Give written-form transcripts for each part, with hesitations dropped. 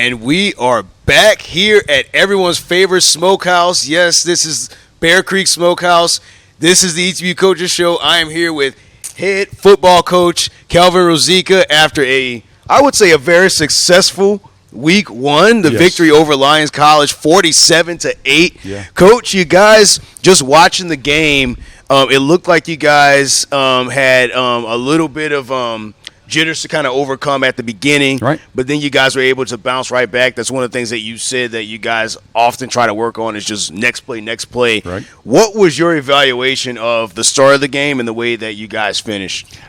And we are back here at everyone's favorite smokehouse. Yes, this is Bear Creek Smokehouse. This is the ETBU Coaches Show. I am here with head football coach Calvin Rosica after I would say a very successful week one. The victory over Lions College, 47-8. Yeah. Coach, you guys, just watching the game, it looked like you guys had a little bit of jitters to kind of overcome at the beginning, right? But then you guys were able to bounce right back. That's one of the things that you said that you guys often try to work on is just next play. Right. What was your evaluation of the start of the game and the way that you guys finished?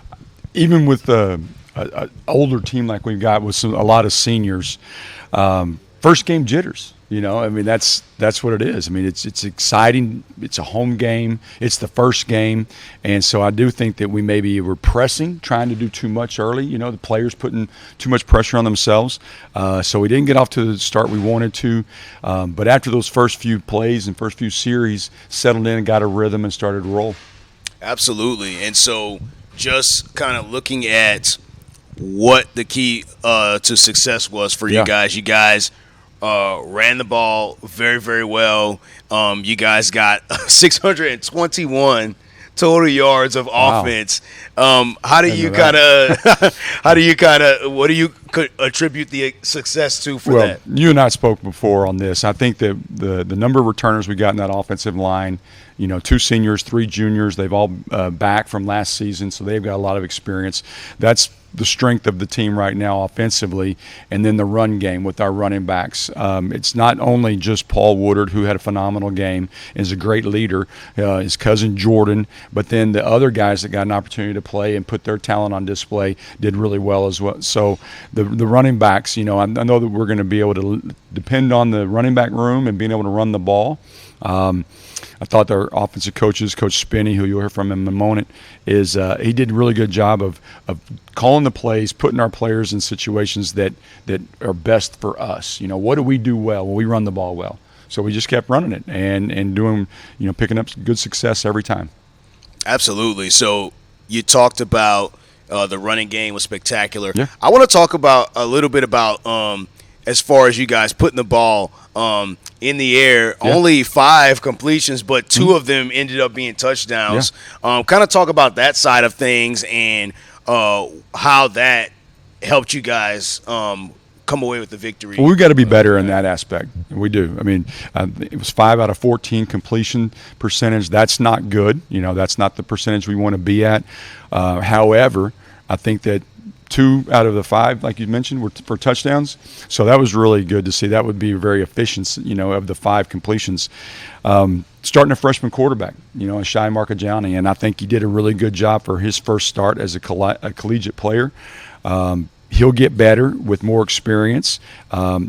Even with an older team like we've got with a lot of seniors, first game jitters. You know, I mean, that's what it is. I mean, it's exciting. It's a home game. It's the first game. And so I do think that we maybe were pressing, trying to do too much early. You know, the players putting too much pressure on themselves. So we didn't get off to the start we wanted to. But after those first few plays and first few series, settled in and got a rhythm and started to roll. Absolutely. And so just kind of looking at what the key to success was for you guys. You guys ran the ball very, very well. You guys got 621 total yards of offense. What do you attribute the success to for that? You and I spoke before on this. I think that the number of returners we got in that offensive line, you know, 2 seniors, 3 juniors, they've all back from last season, so they've got a lot of experience. That's the strength of the team right now offensively, and then the run game with our running backs. It's not only just Paul Woodard, who had a phenomenal game, is a great leader, his cousin Jordan, but then the other guys that got an opportunity to play and put their talent on display did really well as well. So the running backs, you know, I know that we're going to be able to depend on the running back room and being able to run the ball. I thought our offensive coaches, Coach Spinney, who you'll hear from in a moment, he did a really good job of calling the plays, putting our players in situations that are best for us. You know, what do we do well? Well, we run the ball well. So we just kept running it and doing, you know, picking up good success every time. Absolutely. So you talked about the running game was spectacular. Yeah. I want to talk about a little bit about as far as you guys putting the ball in the air. Yeah. Only 5 completions, but 2 of them ended up being touchdowns. Yeah. Kind of talk about that side of things and how that helped you guys come away with the victory. Well, we've got to be better in that aspect. We do. I mean, it was 5 out of 14 completion percentage. That's not good. You know, that's not the percentage we want to be at. However, I think that 2 out of the 5, like you mentioned, were for touchdowns. So that was really good to see. That would be very efficient, you know, of the 5 completions. Starting a freshman quarterback, you know, Shai Marcagiani, and I think he did a really good job for his first start as a collegiate player. He'll get better with more experience.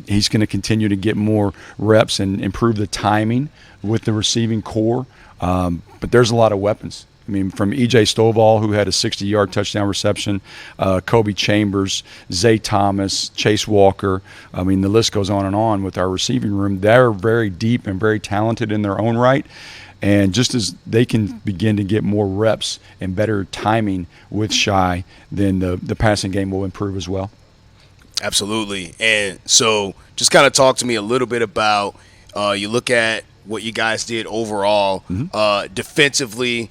He's going to continue to get more reps and improve the timing with the receiving core. But there's a lot of weapons. I mean, from E.J. Stovall, who had a 60-yard touchdown reception, Kobe Chambers, Zay Thomas, Chase Walker. I mean, the list goes on with our receiving room. They're very deep and very talented in their own right. And just as they can begin to get more reps and better timing with Shai, then the passing game will improve as well. Absolutely. And so just kind of talk to me a little bit about you look at what you guys did overall. Defensively,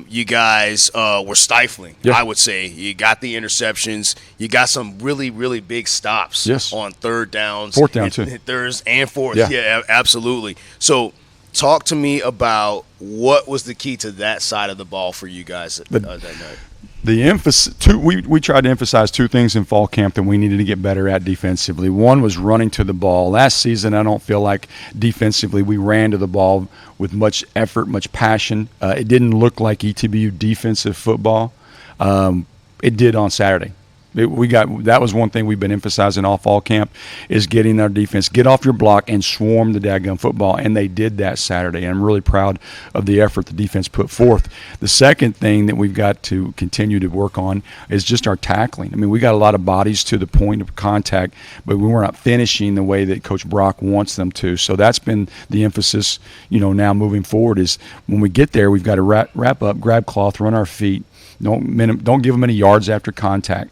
you guys were stifling, I would say. You got the interceptions. You got some really, really big stops on third downs. Fourth down, too. Thirds and fourth. Yeah, absolutely. So talk to me about what was the key to that side of the ball for you guys that night. The emphasis we tried to emphasize 2 things in fall camp that we needed to get better at defensively. One was running to the ball. Last season, I don't feel like defensively we ran to the ball with much effort, much passion. It didn't look like ETBU defensive football. It did on Saturday. That was one thing we've been emphasizing all fall camp is getting our defense, get off your block and swarm the daggum football, and they did that Saturday. And I'm really proud of the effort the defense put forth. The second thing that we've got to continue to work on is just our tackling. I mean, we got a lot of bodies to the point of contact, but we were not finishing the way that Coach Brock wants them to. So that's been the emphasis, you know, now moving forward is when we get there, we've got to wrap up, grab cloth, run our feet. Don't give them any yards after contact.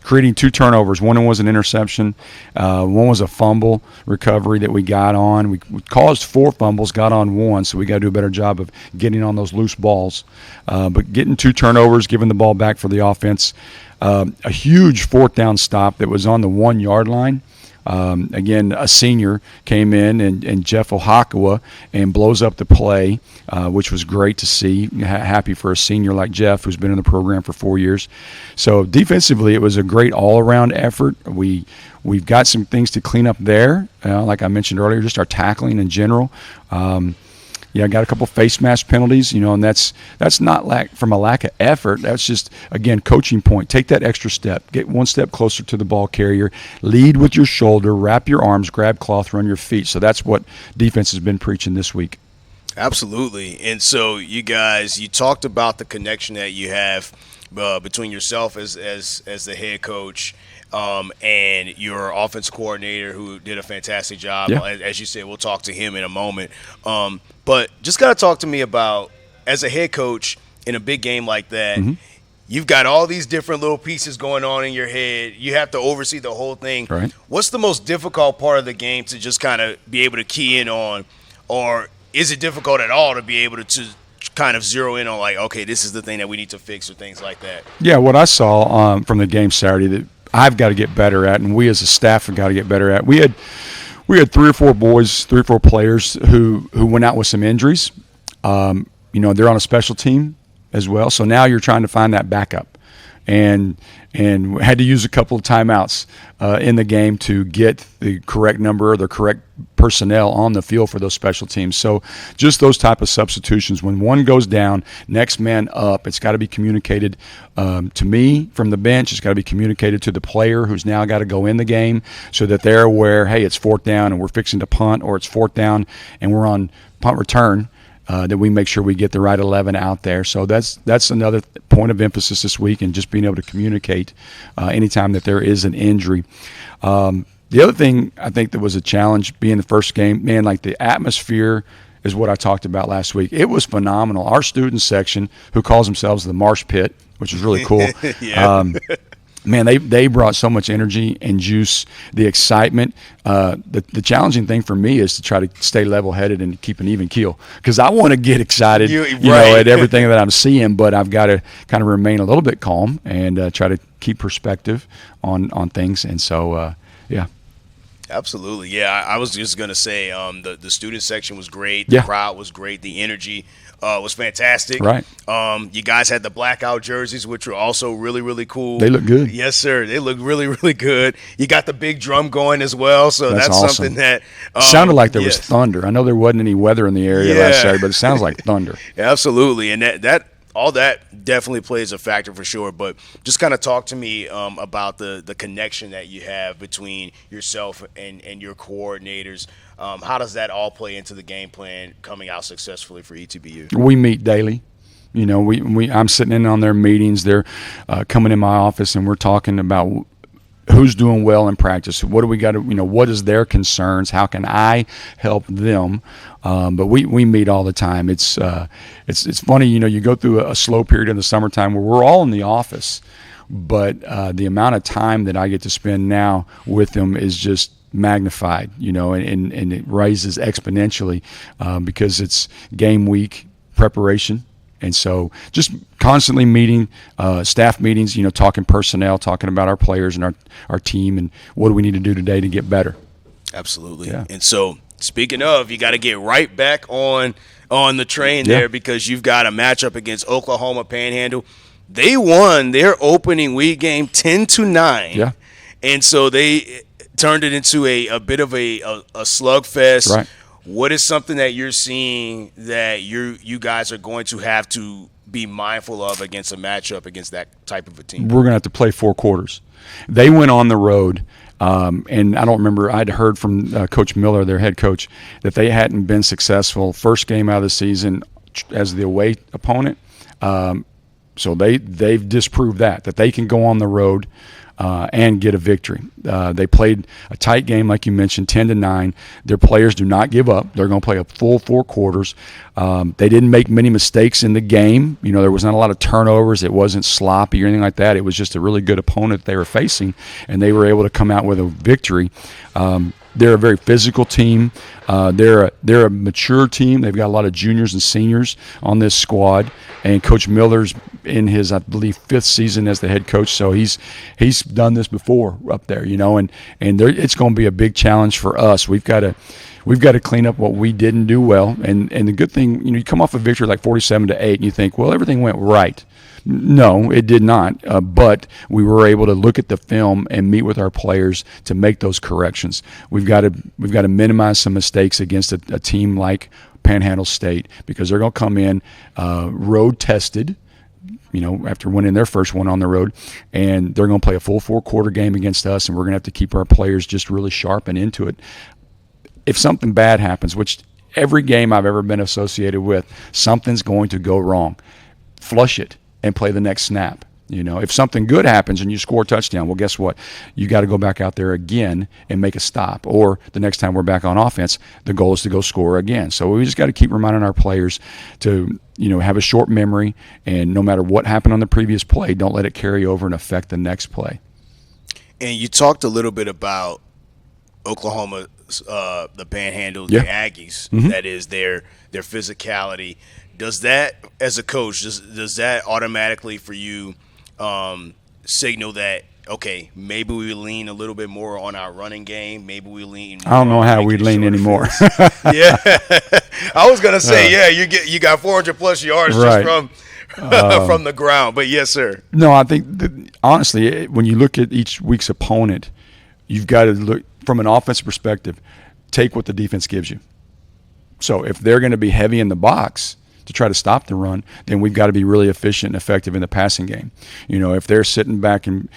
creating 2 turnovers. One was an interception. One was a fumble recovery that we got on. We caused 4 fumbles, got on 1, so we got to do a better job of getting on those loose balls. But getting 2 turnovers, giving the ball back for the offense. A huge 4th down stop that was on the 1-yard line. Again, a senior came in, and Jeff Ohakawa, and blows up the play, which was great to see. Happy for a senior like Jeff, who's been in the program for 4 years. So defensively, it was a great all-around effort. We've got some things to clean up there, like I mentioned earlier, just our tackling in general. I got a couple face mask penalties, and that's not from a lack of effort. That's just, again, coaching point. Take that extra step. Get 1 step closer to the ball carrier. Lead with your shoulder. Wrap your arms. Grab cloth. Run your feet. So that's what defense has been preaching this week. Absolutely. And so you guys, you talked about the connection that you have between yourself as the head coach and your offense coordinator, who did a fantastic job. Yeah. As you said, we'll talk to him in a moment. But just got to talk to me about, as a head coach in a big game like that, you've got all these different little pieces going on in your head. You have to oversee the whole thing. Right. What's the most difficult part of the game to just kind of be able to key in on, or is it difficult at all to be able to kind of zero in on, like, okay, this is the thing that we need to fix, or things like that? Yeah, what I saw from the game Saturday that I've got to get better at, and we as a staff have got to get better at. We had 3 or 4 boys, 3 or 4 players who went out with some injuries. They're on a special team as well, so now you're trying to find that backup, and had to use a couple of timeouts in the game to get the correct number or the correct personnel on the field for those special teams. So just those type of substitutions. When one goes down, next man up. It's got to be communicated to me from the bench. It's got to be communicated to the player who's now got to go in the game, so that they're aware, hey, it's 4th down and we're fixing to punt, or it's 4th down and we're on punt return. That we make sure we get the right 11 out there. So that's another point of emphasis this week, and just being able to communicate anytime that there is an injury. The other thing I think that was a challenge being the first game, man, like the atmosphere is what I talked about last week. It was phenomenal. Our student section, who calls themselves the Marsh Pit, which is really cool. Yeah. Man, they brought so much energy and juice, the excitement. The challenging thing for me is to try to stay level-headed and keep an even keel, because I want to get excited, at everything that I'm seeing, but I've got to kind of remain a little bit calm and try to keep perspective on things. And so, yeah. Absolutely. Yeah, I was just going to say the student section was great. Yeah. The crowd was great. The energy was fantastic. Right. You guys had the blackout jerseys, which were also really, really cool. They look good. Yes, sir. They look really, really good. You got the big drum going as well, so that's awesome. something that sounded like there was thunder. I know there wasn't any weather in the area last Saturday, but it sounds like thunder. Absolutely, and that all that definitely plays a factor for sure. But just kind of talk to me about the connection that you have between yourself and your coordinators. How does that all play into the game plan coming out successfully for ETBU? We meet daily. I'm sitting in on their meetings. They're coming in my office, and we're talking about who's doing well in practice. What do we got to, what is their concerns? How can I help them? But we meet all the time. It's funny, you go through a slow period in the summertime where we're all in the office, but the amount of time that I get to spend now with them is just magnified, and it rises exponentially because it's game week preparation. And so just constantly meeting, staff meetings, talking personnel, talking about our players and our team, and what do we need to do today to get better. Absolutely. Yeah. And so speaking of, you got to get right back on the train there, because you've got a matchup against Oklahoma Panhandle. They won their opening week game 10-9. Yeah. And so they turned it into a bit of a slugfest. Right. What is something that you're seeing that you guys are going to have to be mindful of against a matchup against that type of a team? We're going to have to play 4 quarters. They went on the road, and I don't remember. I'd heard from Coach Miller, their head coach, that they hadn't been successful first game out of the season as the away opponent So they've disproved that they can go on the road and get a victory. They played a tight game, like you mentioned, 10-9. Their players do not give up. They're going to play a full 4 quarters. They didn't make many mistakes in the game. There was not a lot of turnovers. It wasn't sloppy or anything like that. It was just a really good opponent they were facing, and they were able to come out with a victory. They're a very physical team. They're a mature team. They've got a lot of juniors and seniors on this squad. And Coach Miller's in his, I believe, 5th season as the head coach. So he's done this before up there, and it's going to be a big challenge for us. We've got to clean up what we didn't do well. And the good thing, you come off a victory like 47-8, and you think, well, everything went right. No, it did not. But we were able to look at the film and meet with our players to make those corrections. We've got to minimize some mistakes against a team like Panhandle State, because they're going to come in road tested, after winning their first one on the road, and they're going to play a full 4-quarter game against us, and we're going to have to keep our players just really sharp and into it. If something bad happens, which every game I've ever been associated with, something's going to go wrong. Flush it and play the next snap. If something good happens and you score a touchdown, well, guess what? You got to go back out there again and make a stop. Or the next time we're back on offense, the goal is to go score again. So we just got to keep reminding our players to, have a short memory, and no matter what happened on the previous play, don't let it carry over and affect the next play. And you talked a little bit about Oklahoma, the Panhandle, the Aggies. Mm-hmm. That is their physicality. Does that, as a coach, does that automatically for you signal that, okay, maybe we lean a little bit more on our running game? Maybe we lean more. I don't know how we lean anymore. Yeah. I was going to say, you got 400-plus yards right. just from the ground. But, yes, sir. No, I think, honestly, when you look at each week's opponent, you've got to look from an offensive perspective, take what the defense gives you. So if they're going to be heavy in the box to try to stop the run, then we've got to be really efficient and effective in the passing game. If they're sitting back in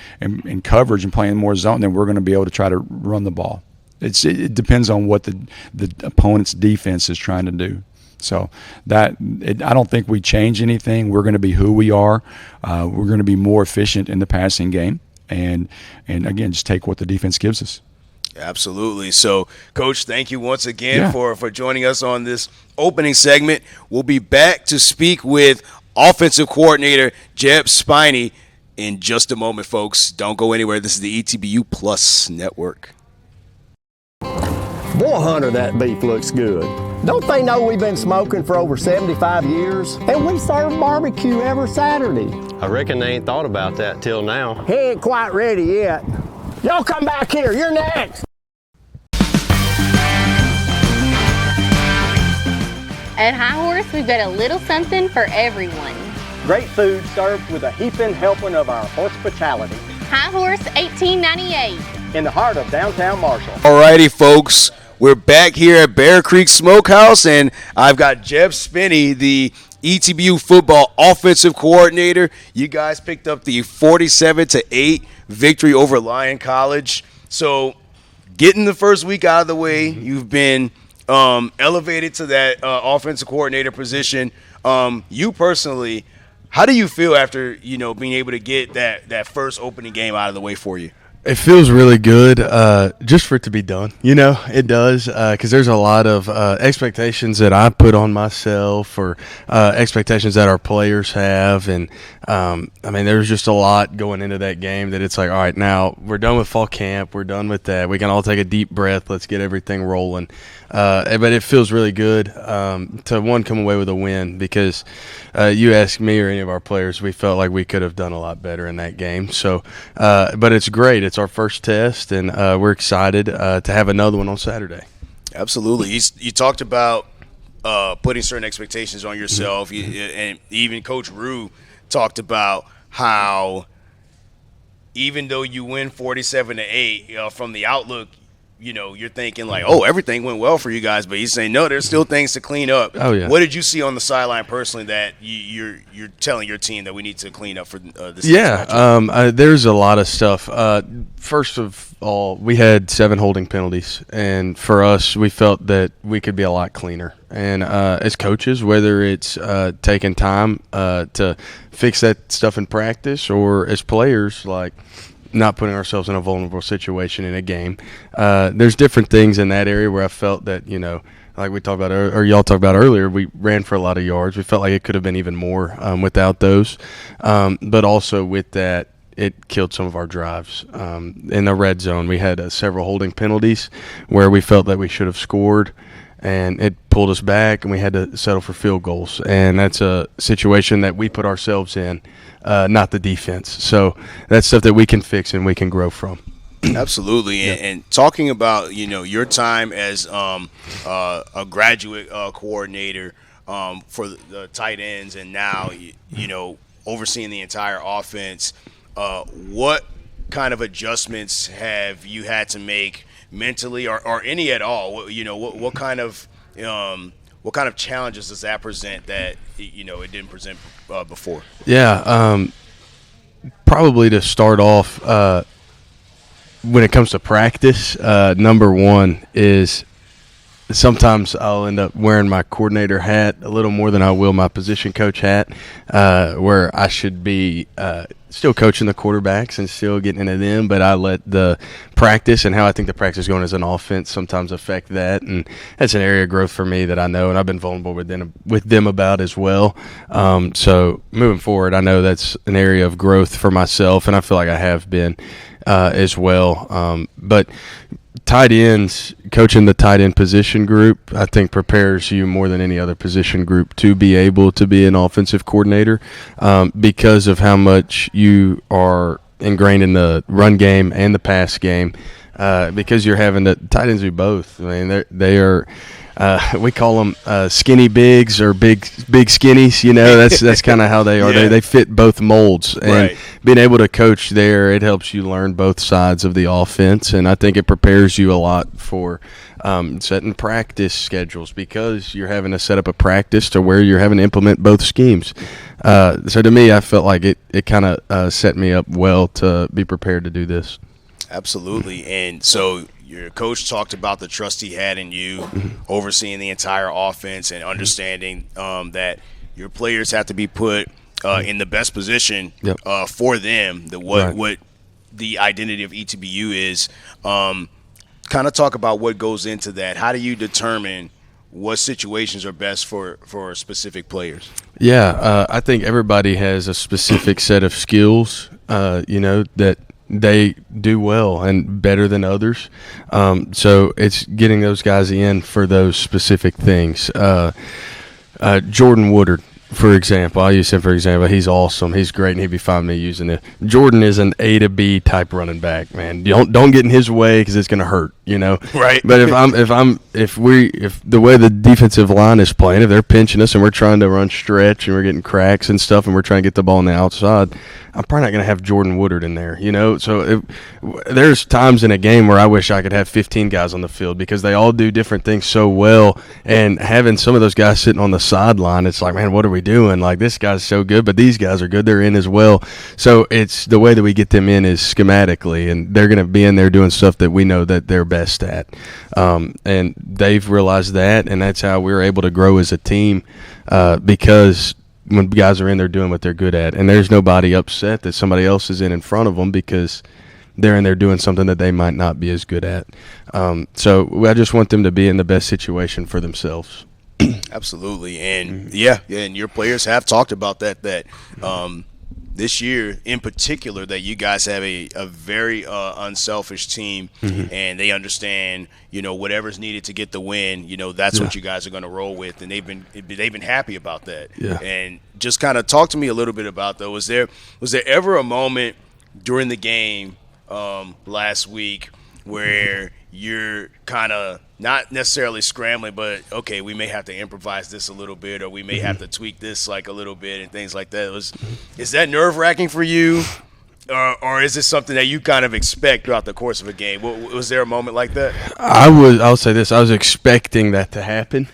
coverage and playing more zone, then we're going to be able to try to run the ball. It depends on what the opponent's defense is trying to do. So I don't think we change anything. We're going to be who we are. We're going to be more efficient in the passing game, and again, just take what the defense gives us. Absolutely. So, Coach, thank you once again for joining us on this opening segment. We'll be back to speak with offensive coordinator Jeb Spiney in just a moment, folks. Don't go anywhere. This is the ETBU Plus Network. Boy, Hunter, that beef looks good. Don't they know we've been smoking for over 75 years? And we serve barbecue every Saturday. I reckon they ain't thought about that till now. He ain't quite ready yet. Y'all come back here. You're next. At High Horse, we've got a little something for everyone. Great food served with a heaping helping of our hospitality. High Horse, 1898. In the heart of downtown Marshall. Alrighty, folks. We're back here at Bear Creek Smokehouse, and I've got Jeb Spiney, the ETBU football offensive coordinator. You guys picked up the 47-8 victory over Lyon College. So getting the first week out of the way, you've been elevated to that offensive coordinator position. You personally, how do you feel after, being able to get that first opening game out of the way for you? It feels really good just for it to be done. It does, because there's a lot of expectations that I put on myself, or expectations that our players have. And, there's just a lot going into that game that it's like, all right, now we're done with fall camp. We're done with that. We can all take a deep breath. Let's get everything rolling. But it feels really good to, come away with a win, because you ask me or any of our players, we felt like we could have done a lot better in that game. So, but it's great. It's our first test, and we're excited to have another one on Saturday. Absolutely. You talked about putting certain expectations on yourself, and even Coach Rue talked about how even though you win 47-8, from the outlook, you're thinking like, oh, everything went well for you guys, but he's saying no, there's still things to clean up. Oh, yeah. What did you see on the sideline personally that you're telling your team that we need to clean up for this? Yeah, there's a lot of stuff. First of all, we had 7 holding penalties, and for us, we felt that we could be a lot cleaner. And as coaches, whether it's taking time to fix that stuff in practice, or as players, like not putting ourselves in a vulnerable situation in a game, there's different things in that area where I felt that, like we talked about, or y'all talked about earlier, we ran for a lot of yards. We felt like it could have been even more without those. But also with that, it killed some of our drives. In the red zone, we had several holding penalties where we felt that we should have scored, and it pulled us back, and we had to settle for field goals. And that's a situation that we put ourselves in, not the defense. So that's stuff that we can fix and we can grow from. Absolutely. Yeah. And talking about, your time as a graduate coordinator for the tight ends, and now, overseeing the entire offense, what kind of adjustments have you had to make mentally or any at all? What kind of challenges does that present that, it didn't present before? Yeah, probably to start off, when it comes to practice, number one is sometimes I'll end up wearing my coordinator hat a little more than I will my position coach hat, where I should be still coaching the quarterbacks and still getting into them, but I let the practice and how I think the practice is going as an offense sometimes affect that, and that's an area of growth for me that I know, and I've been vulnerable with them about as well. So moving forward, I know that's an area of growth for myself, and I feel like I have been as well. But tight ends, coaching the tight end position group, I think prepares you more than any other position group to be able to be an offensive coordinator, because of how much you are ingrained in the run game and the pass game, because you're having the tight ends do both. I mean, they are. We call them skinny bigs or big skinnies. That's kind of how they are. Yeah. They fit both molds, and Right. being able to coach there, it helps you learn both sides of the offense, and I think it prepares you a lot for setting practice schedules, because you're having to set up a practice to where you're having to implement both schemes. So to me, I felt like it kind of set me up well to be prepared to do this. Absolutely. And so your coach talked about the trust he had in you, overseeing the entire offense and understanding that your players have to be put in the best position for them, what the identity of ETBU is. Kind of talk about what goes into that. How do you determine what situations are best for specific players? Yeah, I think everybody has a specific set of skills, that they do well and better than others. So it's getting those guys in for those specific things. Jordan Woodard, for example, I use him for example. He's awesome. He's great, and he'd be fine with me using it. Jordan is an A to B type running back, man. Don't get in his way because it's going to hurt, Right. But if the way the defensive line is playing, if they're pinching us and we're trying to run stretch and we're getting cracks and stuff and we're trying to get the ball on the outside, I'm probably not going to have Jordan Woodard in there, So there's times in a game where I wish I could have 15 guys on the field because they all do different things so well, and having some of those guys sitting on the sideline, it's like, man, what are we doing? Like, this guy's so good, but these guys are good. They're in as well. So it's the way that we get them in is schematically, and they're going to be in there doing stuff that we know that they're best at. And they've realized that, and that's how we're able to grow as a team, because when guys are in there doing what they're good at, and there's nobody upset that somebody else is in front of them because they're in there doing something that they might not be as good at. So I just want them to be in the best situation for themselves. Absolutely. And and your players have talked about that this year in particular, that you guys have a very unselfish team, and they understand, whatever's needed to get the win, that's what you guys are going to roll with, and they've been happy about that. Yeah. And just kind of talk to me a little bit about that. Was there ever a moment during the game last week where you're kind of not necessarily scrambling, but okay, we may have to improvise this a little bit, or we may have to tweak this like a little bit and things like that? Is that nerve-wracking for you or is it something that you kind of expect throughout the course of a game? Was there a moment like that? I'll say this. I was expecting that to happen.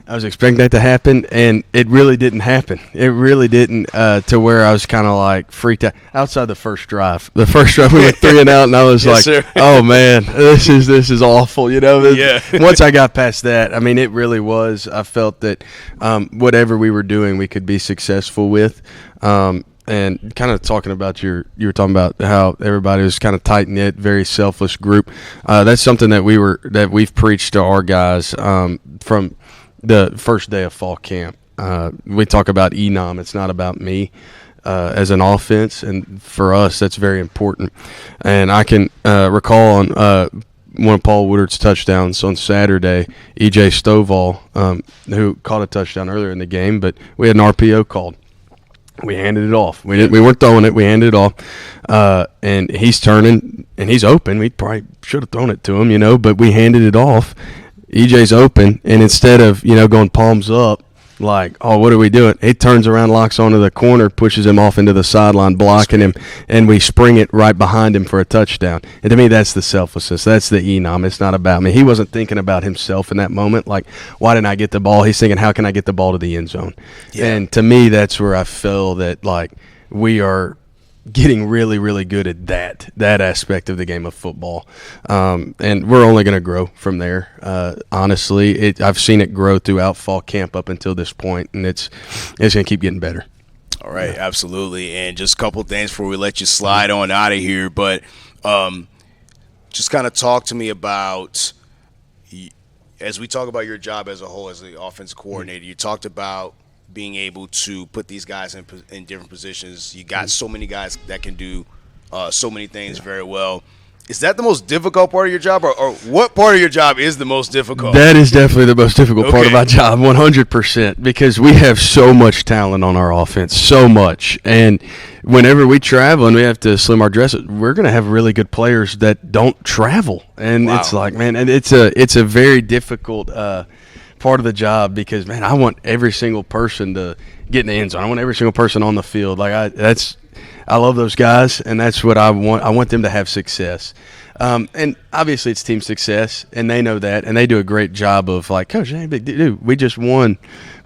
And it really didn't happen. It really didn't to where I was kind of like freaked out. Outside the first drive. The first drive we went 3 and out, and I was like, sir. oh, man, this is awful. Yeah. Once I got past that, I mean, it really was. I felt that whatever we were doing, we could be successful with. And kind of talking about you were talking about how everybody was kind of tight knit, very selfless group. That's something that we've preached to our guys from the first day of fall camp. We talk about ENOM. It's not about me as an offense, and for us, that's very important. And I can recall on one of Paul Woodard's touchdowns on Saturday, E.J. Stovall, who caught a touchdown earlier in the game, but we had an RPO called. We handed it off. We weren't throwing it. We handed it off, and he's turning and he's open. We probably should have thrown it to him, but we handed it off. EJ's open, and instead of going palms up, like, oh, what are we doing? He turns around, locks onto the corner, pushes him off into the sideline, blocking him, and we spring it right behind him for a touchdown. And to me, that's the selflessness. That's the ENOM. It's not about me. He wasn't thinking about himself in that moment. Like, why didn't I get the ball? He's thinking, how can I get the ball to the end zone? Yeah. And to me, that's where I feel that, like, we are getting really, really good at that aspect of the game of football. And we're only going to grow from there. Honestly, I've seen it grow throughout fall camp up until this point, and it's going to keep getting better. All right, absolutely. And just a couple things before we let you slide on out of here, but just kind of talk to me about, as we talk about your job as a whole as the offensive coordinator, you talked about being able to put these guys in different positions. You got so many guys that can do so many things very well. Is that the most difficult part of your job, or what part of your job is the most difficult? That is definitely the most difficult part of my job, 100%, because we have so much talent on our offense, so much. And whenever we travel and we have to slim our dresses, we're going to have really good players that don't travel. And It's like, man, and it's a very difficult part of the job because, man, I want every single person to get in the end zone. I want every single person on the field. Like I love those guys, and that's what I want. I want them to have success. And obviously it's team success, and they know that, and they do a great job of like, Coach, hey, big dude, we just won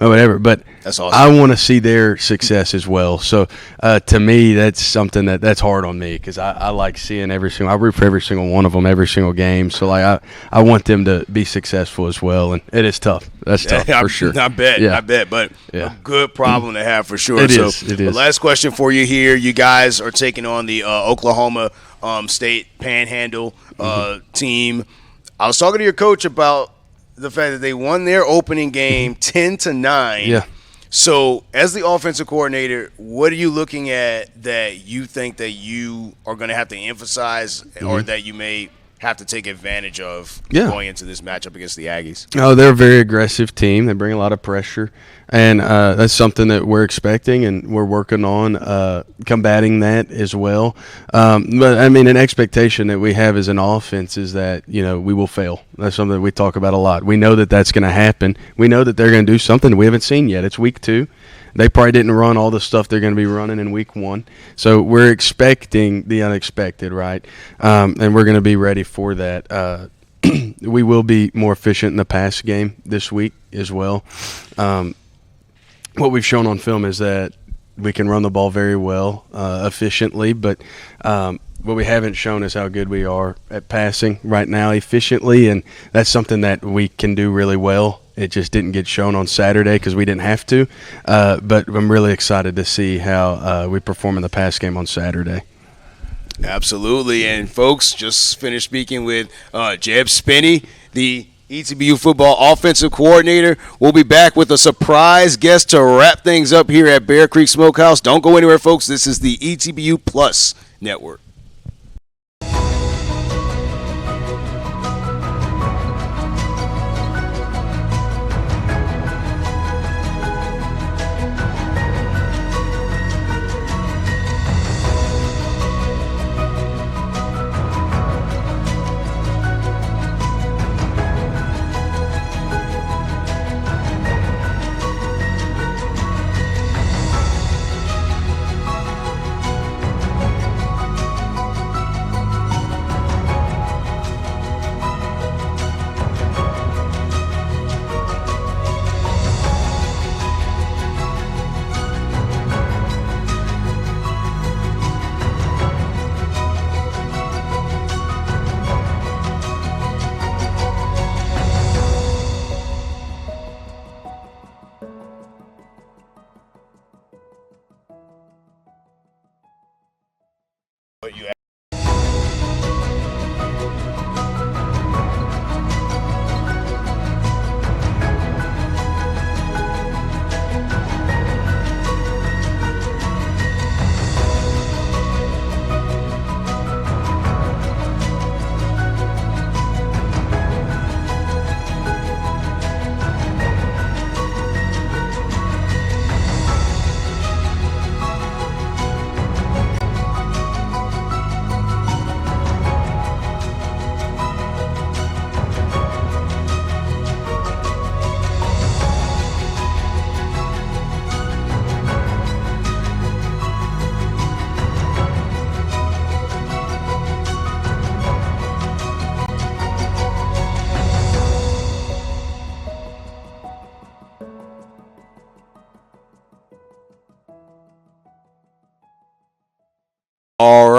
or whatever. But that's awesome. I want to see their success as well. So to me, that's something that's hard on me because I like seeing I root for every single one of them, every single game. So like I want them to be successful as well, and it is tough. That's tough for sure. I bet, but a good problem to have for sure. It is. The last question for you here: you guys are taking on the Oklahoma State Panhandle team. I was talking to your coach about the fact that they won their opening game 10-9. Yeah. So, as the offensive coordinator, what are you looking at that you think that you are going to have to emphasize or that you may have to take advantage of going into this matchup against the Aggies? Oh, they're a very aggressive team. They bring a lot of pressure, and that's something that we're expecting, and we're working on combating that as well. But, I mean, an expectation that we have as an offense is that, we will fail. That's something that we talk about a lot. We know that that's going to happen. We know that they're going to do something we haven't seen yet. It's week 2. They probably didn't run all the stuff they're going to be running in week 1. So we're expecting the unexpected, right? And we're going to be ready for that. We will be more efficient in the pass game this week as well. What we've shown on film is that we can run the ball very well, efficiently, but what we haven't shown is how good we are at passing right now efficiently, and that's something that we can do really well. It just didn't get shown on Saturday because we didn't have to, but I'm really excited to see how we perform in the pass game on Saturday. Absolutely, and folks, just finished speaking with Jeb Spinney, the ETBU football offensive coordinator. We'll be back with a surprise guest to wrap things up here at Bear Creek Smokehouse. Don't go anywhere, folks. This is the ETBU Plus Network.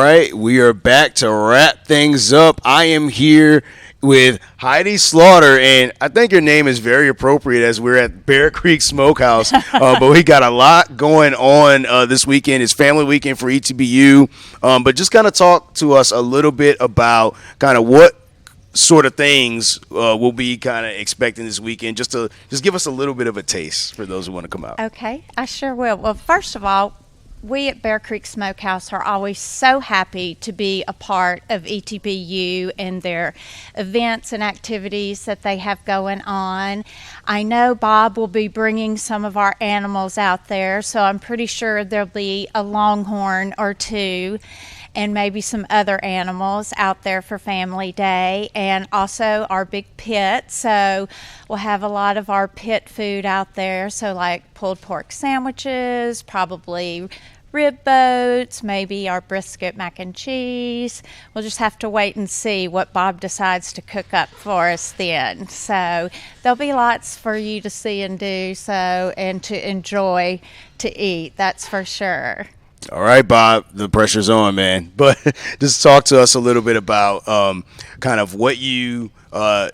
right, we are back to wrap things up. I am here with Heidi Slaughter, and I think your name is very appropriate as we're at Bear Creek Smokehouse. But we got a lot going on this weekend. It's family weekend for ETBU. But just kind of talk to us a little bit about kind of what sort of things we'll be kind of expecting this weekend. Just give us a little bit of a taste for those who want to come out. Okay, I sure will. Well, first of all, we at Bear Creek Smokehouse are always so happy to be a part of ETBU and their events and activities that they have going on. I know Bob will be bringing some of our animals out there, so I'm pretty sure there'll be a longhorn or two and maybe some other animals out there for Family Day, and also our big pit. So we'll have a lot of our pit food out there, so like pulled pork sandwiches, probably rib boats, maybe our brisket mac and cheese. We'll just have to wait and see what Bob decides to cook up for us then. So there'll be lots for you to see and do, so, and to enjoy to eat, that's for sure. All right, Bob, the pressure's on, man. But just talk to us a little bit about kind of what you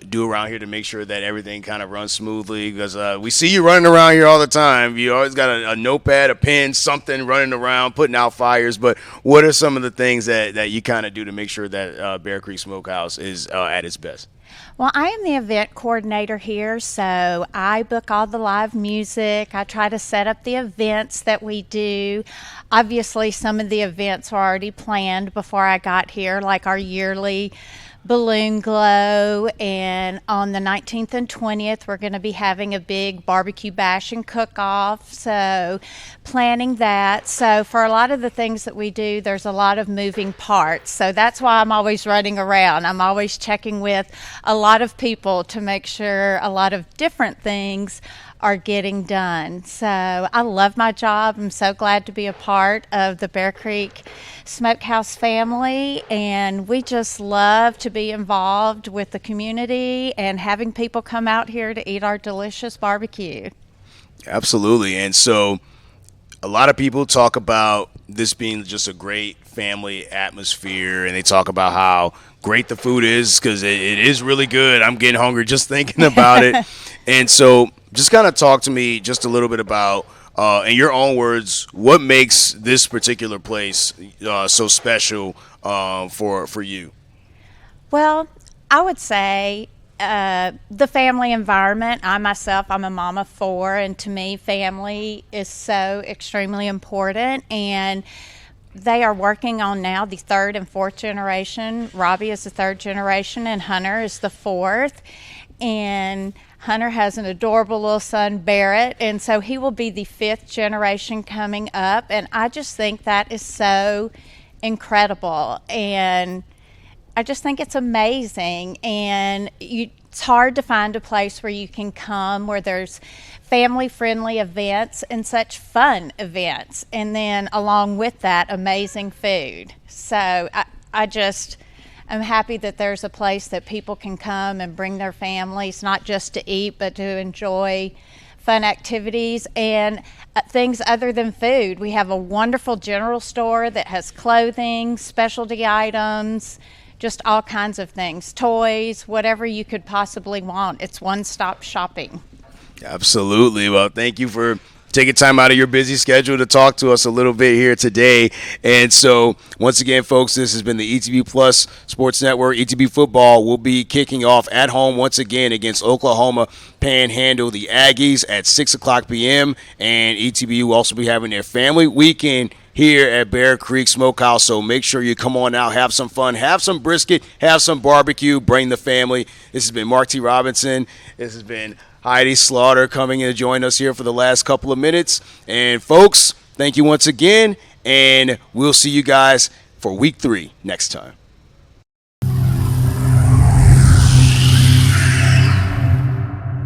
do around here to make sure that everything kind of runs smoothly, because we see you running around here all the time. You always got a notepad, a pen, something running around, putting out fires. But what are some of the things that you kind of do to make sure that Bear Creek Smokehouse is at its best? Well, I am the event coordinator here, so I book all the live music. I try to set up the events that we do. Obviously, some of the events were already planned before I got here, like our yearly balloon glow, and on the 19th and 20th we're going to be having a big barbecue bash and cook-off, so planning that. So for a lot of the things that we do, there's a lot of moving parts, so that's why I'm always running around. I'm always checking with a lot of people to make sure a lot of different things are getting done. So I love my job. I'm so glad to be a part of the Bear Creek Smokehouse family, and we just love to be involved with the community and having people come out here to eat our delicious barbecue. Absolutely. And so a lot of people talk about this being just a great family atmosphere, and they talk about how great the food is, because it is really good. I'm getting hungry just thinking about it. And so just kind of talk to me just a little bit about, in your own words, what makes this particular place so special for you? Well, I would say the family environment. I'm a mom of four, and to me, family is so extremely important. And they are working on now the third and fourth generation. Robbie is the third generation, and Hunter is the fourth. And Hunter has an adorable little son, Barrett, and so he will be the fifth generation coming up. And I just think that is so incredible, and I just think it's amazing. And it's hard to find a place where you can come where there's family-friendly events and such fun events, and then along with that, amazing food. So I'm happy that there's a place that people can come and bring their families, not just to eat, but to enjoy fun activities and things other than food. We have a wonderful general store that has clothing, specialty items, just all kinds of things, toys, whatever you could possibly want. It's one-stop shopping. Absolutely. Well, thank you for taking time out of your busy schedule to talk to us a little bit here today. And so, once again, folks, this has been the ETB Plus Sports Network. ETB football will be kicking off at home once again against Oklahoma Panhandle, the Aggies, at 6 o'clock p.m. And ETBU will also be having their family weekend here at Bear Creek Smokehouse. So make sure you come on out, have some fun, have some brisket, have some barbecue, bring the family. This has been Mark T. Robinson. This has been Heidi Slaughter coming in to join us here for the last couple of minutes. And folks, thank you once again, and we'll see you guys for week 3 next time.